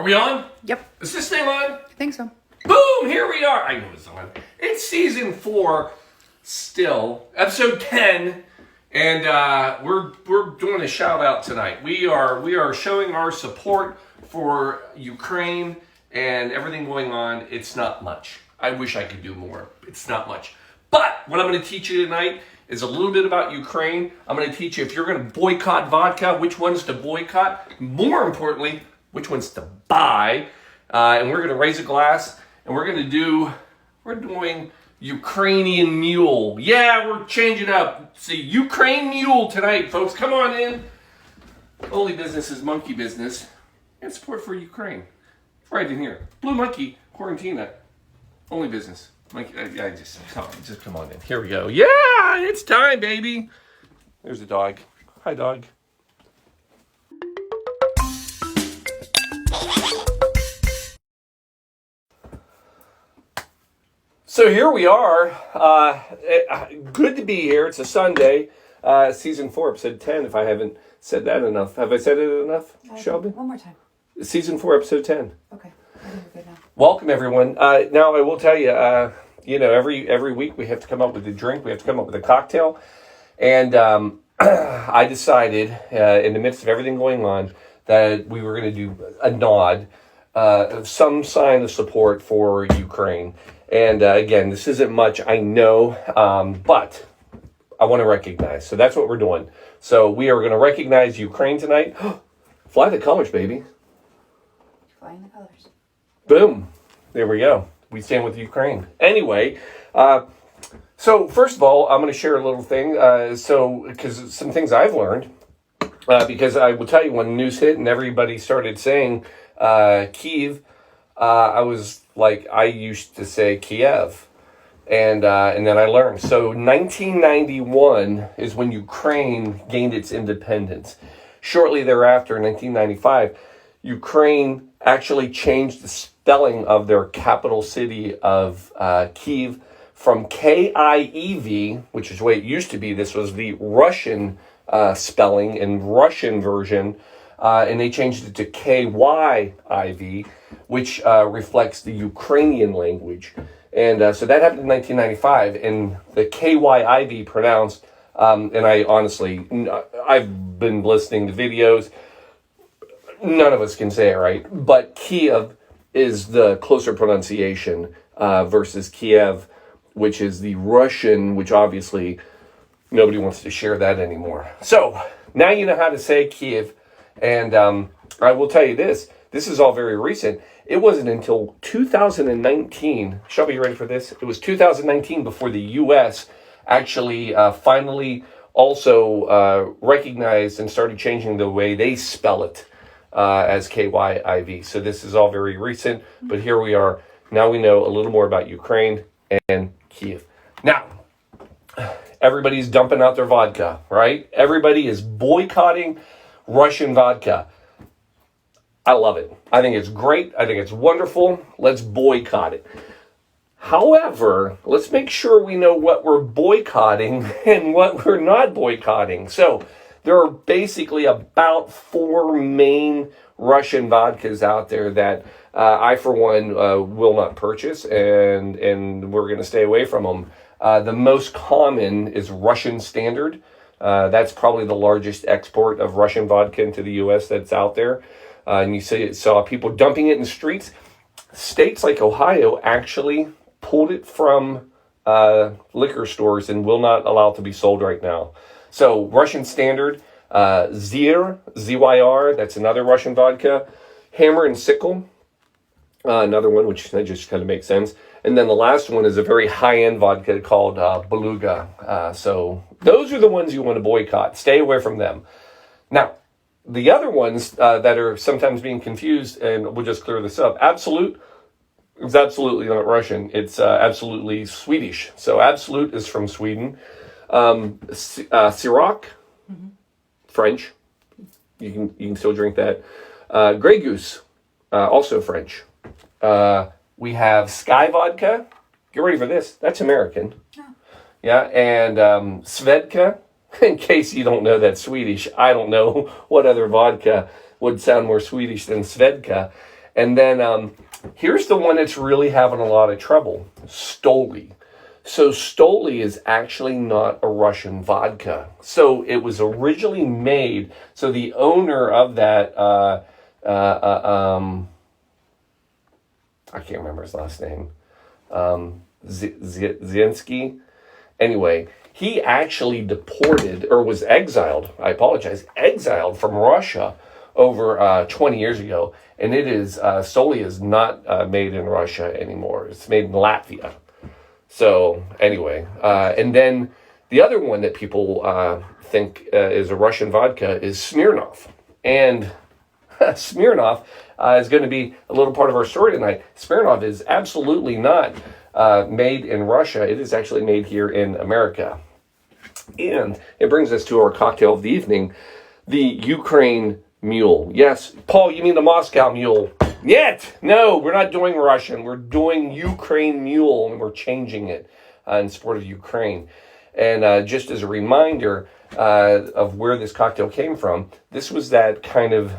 Are we on? Yep. Is this thing on? I think so. Boom! Here we are. I know it's on. It's season 4, still episode 10, and we're doing a shout out tonight. We are showing our support for Ukraine and everything going on. It's not much. I wish I could do more. It's not much. But what I'm going to teach you tonight is a little bit about Ukraine. I'm going to teach you if you're going to boycott vodka, which ones to boycott. More importantly, which ones to buy. And we're going to raise a glass, and we're doing Ukrainian Mule. Yeah, we're changing up. See, Ukraine Mule tonight, folks. Come on in. Only business is monkey business. And support for Ukraine. Right in here. Blue Monkey, Quarantina. Only business. Monkey, just come on in. Here we go. Yeah, it's time, baby. There's a dog. Hi, dog. So here we are. Good to be here. It's a Sunday. Season 4, episode 10, if I haven't said that enough. Have I said it enough, Shelby? One more time. Season 4, episode 10. Okay. I think we're good now. Welcome, everyone. Now, I will tell you, every week we have to come up with a drink. We have to come up with a cocktail. And I decided, in the midst of everything going on, that we were going to do a nod, some sign of support for Ukraine. And again, this isn't much, I know, but I want to recognize. So that's what we're doing. So we are going to recognize Ukraine tonight. Fly the colors, baby. Flying the colors. Boom. There we go. We stand with Ukraine. Anyway, so first of all, I'm going to share a little thing. Because some things I've learned. Because I will tell you, when news hit and everybody started saying Kyiv, I was like, I used to say Kiev. And then I learned. So 1991 is when Ukraine gained its independence. Shortly thereafter, in 1995, Ukraine actually changed the spelling of their capital city of Kyiv from K-I-E-V, which is the way it used to be. This was the Russian spelling and Russian version. And they changed it to K-Y-I-V, which reflects the Ukrainian language. And so that happened in 1995. And the K-Y-I-V pronounced, and I've been listening to videos. None of us can say it right. But Kiev is the closer pronunciation versus Kiev, which is the Russian, which obviously nobody wants to share that anymore. So now you know how to say Kiev. And I will tell you this is all very recent. It wasn't until 2019, Shelby, you ready for this? It was 2019 before the U.S. actually finally also recognized and started changing the way they spell it as K-Y-I-V. So this is all very recent, but here we are. Now we know a little more about Ukraine and Kyiv. Now, everybody's dumping out their vodka, right? Everybody is boycotting Russian vodka. I love it. I think it's great. I think it's wonderful. Let's boycott it. However, let's make sure we know what we're boycotting and what we're not boycotting. So there are basically about 4 main Russian vodkas out there that I, for one, will not purchase, and we're going to stay away from them. The most common is Russian Standard. That's probably the largest export of Russian vodka into the U.S. that's out there. And you saw people dumping it in the streets. States like Ohio actually pulled it from liquor stores and will not allow it to be sold right now. So Russian Standard, Zyr, Z-Y-R, that's another Russian vodka. Hammer and Sickle, another one, which that just kind of makes sense. And then the last one is a very high-end vodka called Beluga. So those are the ones you want to boycott. Stay away from them. Now, the other ones that are sometimes being confused, and we'll just clear this up. Absolute is absolutely not Russian. It's absolutely Swedish. So Absolute is from Sweden. Ciroc, French. You can still drink that. Grey Goose, also French. We have Sky Vodka. Get ready for this. That's American. Oh. Yeah, and Svedka. In case you don't know that's Swedish, I don't know what other vodka would sound more Swedish than Svedka. And then here's the one that's really having a lot of trouble, Stoli. So Stoli is actually not a Russian vodka. So it was originally made, so the owner of that, I can't remember his last name, Ziensky. Anyway, he actually deported, or was exiled, exiled from Russia over 20 years ago. And it is, Stoli is not made in Russia anymore. It's made in Latvia. So anyway, and then the other one that people think is a Russian vodka is Smirnoff. And Smirnoff is going to be a little part of our story tonight. Smirnoff is absolutely not made in Russia. It is actually made here in America. And it brings us to our cocktail of the evening, the Ukraine Mule. Yes, Paul, you mean the Moscow Mule? Yet, no, we're not doing Russian. We're doing Ukraine Mule, and we're changing it in support of Ukraine. And just as a reminder of where this cocktail came from, this was that kind of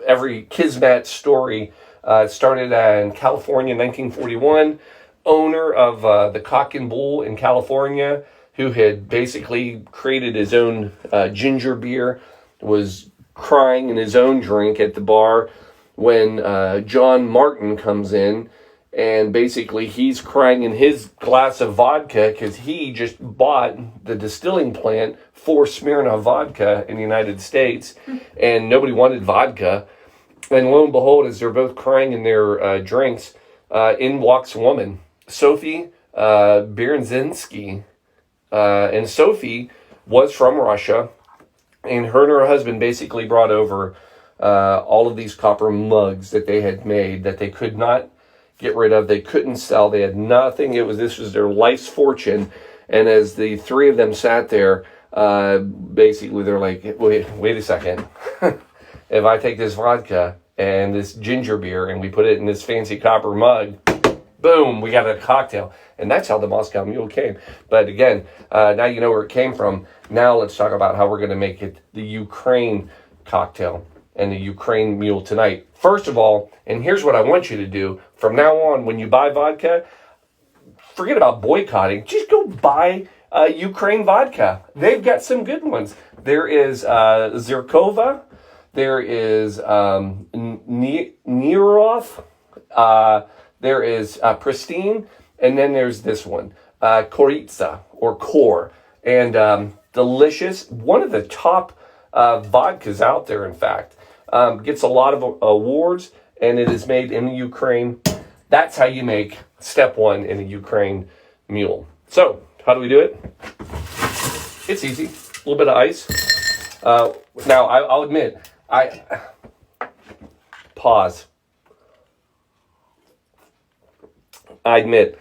every Kismet story. It started in California in 1941. Owner of the Cock and Bull in California, who had basically created his own ginger beer, was crying in his own drink at the bar when John Martin comes in, and basically he's crying in his glass of vodka because he just bought the distilling plant for Smirnoff vodka in the United States, and nobody wanted vodka. And lo and behold, as they're both crying in their drinks, in walks a woman, Sophie Berzinski. And Sophie was from Russia, and her husband basically brought over all of these copper mugs that they had made that they could not get rid of. They couldn't sell. They had nothing. This was their life's fortune. And as the three of them sat there, basically they're like, wait a second. If I take this vodka and this ginger beer and we put it in this fancy copper mug, boom, we got a cocktail. And that's how the Moscow Mule came. But again, now you know where it came from. Now let's talk about how we're going to make it the Ukraine cocktail and the Ukraine Mule tonight. First of all, and here's what I want you to do. From now on, when you buy vodka, forget about boycotting. Just go buy Ukraine vodka. They've got some good ones. There is Zirkova. There is Nerov. There is Pristine. And then there's this one, Koritsa, or Core. And delicious. One of the top vodkas out there, in fact. Gets a lot of awards, and it is made in the Ukraine. That's how you make step one in a Ukraine Mule. So, how do we do it? It's easy. A little bit of ice. Now, I'll admit, pause. I admit,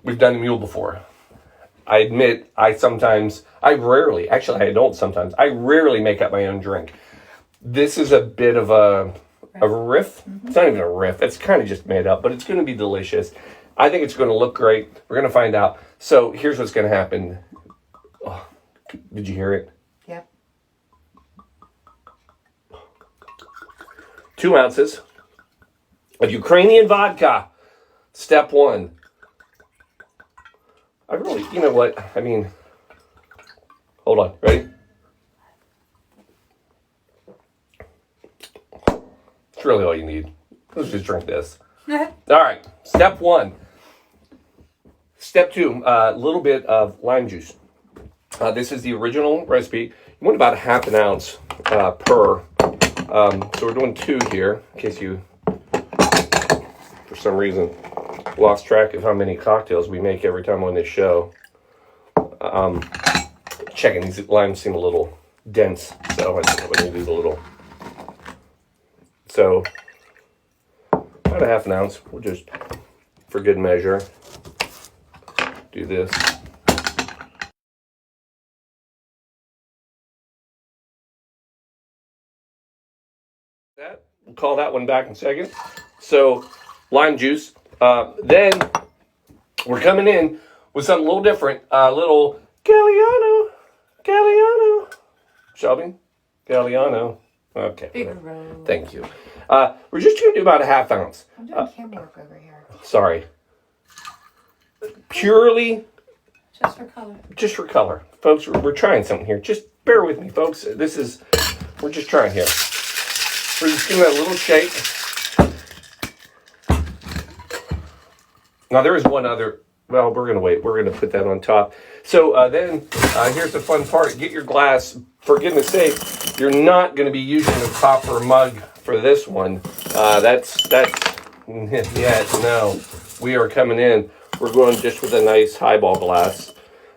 we've done a mule before. I admit, I rarely make up my own drink. This is a bit of a riff. Mm-hmm. It's not even a riff. It's kind of just made up, but it's going to be delicious. I think it's going to look great. We're going to find out. So here's what's going to happen. Oh, did you hear it? Yep. 2 ounces of Ukrainian vodka. Step one. You know what? I mean, hold on. Ready? It's really all you need. Let's just drink this. All right. Step one. Step two, a little bit of lime juice. This is the original recipe. You want about half an ounce per. So we're doing 2 here, in case you, for some reason, lost track of how many cocktails we make every time on this show. Checking, these limes seem a little dense, so I think I'm going to do a little. So, about a half an ounce. We'll just, for good measure, do this. We'll call that one back in a second. So, lime juice. Then, we're coming in with something a little different. A little Galliano. Shelby? Galliano. Okay. Figaro. Thank you. We're just going to do about a half ounce. I'm doing camera work over here. Sorry. Purely Just for color. just for color. Folks, we're trying something here. Just bear with me, folks. We're just trying here. We're just giving it a little shake. Now, there is one other. Well, we're going to wait. We're going to put that on top. So then, here's the fun part. Get your glass. For goodness sake, you're not going to be using a copper mug for this one. No. We are coming in. We're going just with a nice highball glass.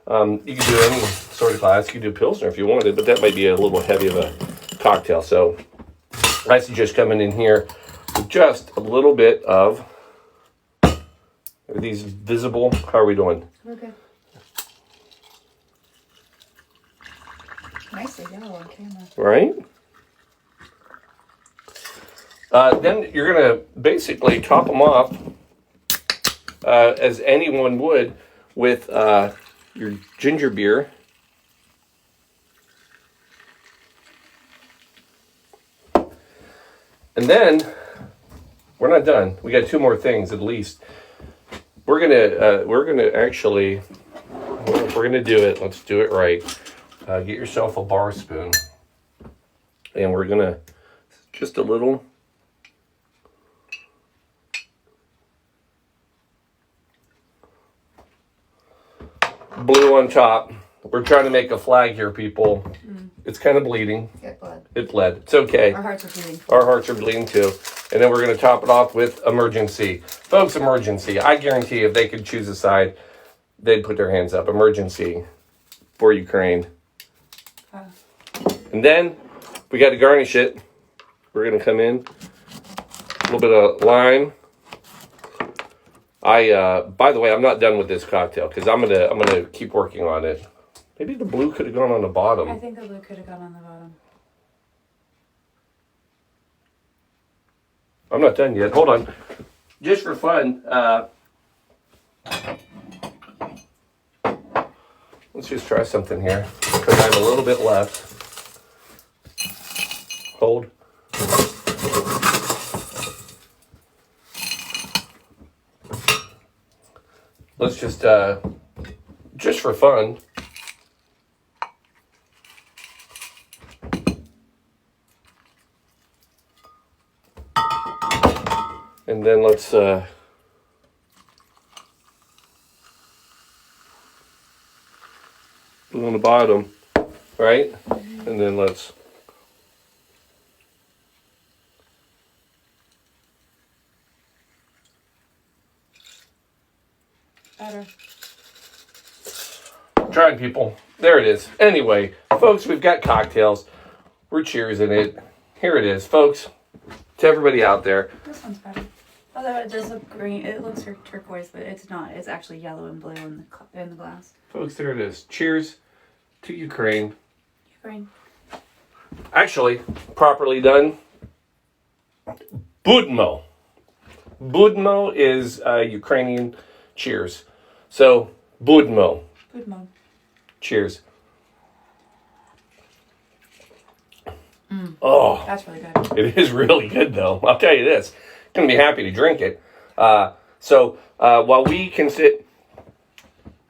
You can do any sort of glass. You can do Pilsner if you wanted, but that might be a little heavy of a cocktail. So I suggest coming in here with just a little bit of... Are these visible? How are we doing? We're good. Nicely yellow on camera. Right? Then you're going to basically top them off as anyone would with your ginger beer. And then we're not done. We got two more things at least. We're gonna actually, if we're gonna do it, let's do it right. Get yourself a bar spoon, and we're gonna just a little. Blue on top. We're trying to make a flag here, people. It's kind of bleeding. Get blood. It bled. It's okay. Our hearts are bleeding. Our hearts are bleeding too. And then we're going to top it off with emergency. Folks, emergency. I guarantee if they could choose a side, they'd put their hands up. Emergency for Ukraine. And then we got to garnish it. We're going to come in. A little bit of lime. By the way, I'm not done with this cocktail because I'm gonna keep working on it. Maybe the blue could have gone on the bottom. I think the blue could have gone on the bottom. I'm not done yet. Hold on. Just for fun, let's just try something here because I have a little bit left. Hold. Let's just for fun. And then let's blue on the bottom, right? And then let's Better. trying, people. There it is. Anyway, folks, we've got cocktails. We're cheersing it. Here it is, folks. To everybody out there. This one's better. Although it does look green, it looks turquoise, but it's not. It's actually yellow and blue in the glass. Folks, there it is. Cheers to Ukraine. Ukraine. Actually, properly done. Budmo. Budmo is Ukrainian cheers. So, budmo. Good mom. Cheers. Oh, That's really good. it is really good, though. I'll tell you this. Going to be happy to drink it. So, while we can sit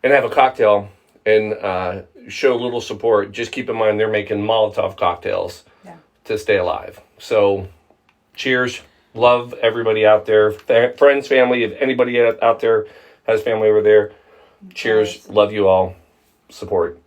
and have a cocktail and show a little support, just keep in mind they're making Molotov cocktails to stay alive. So, cheers. Love everybody out there. Friends, family, if anybody out there has family over there, cheers. Love you all. Support.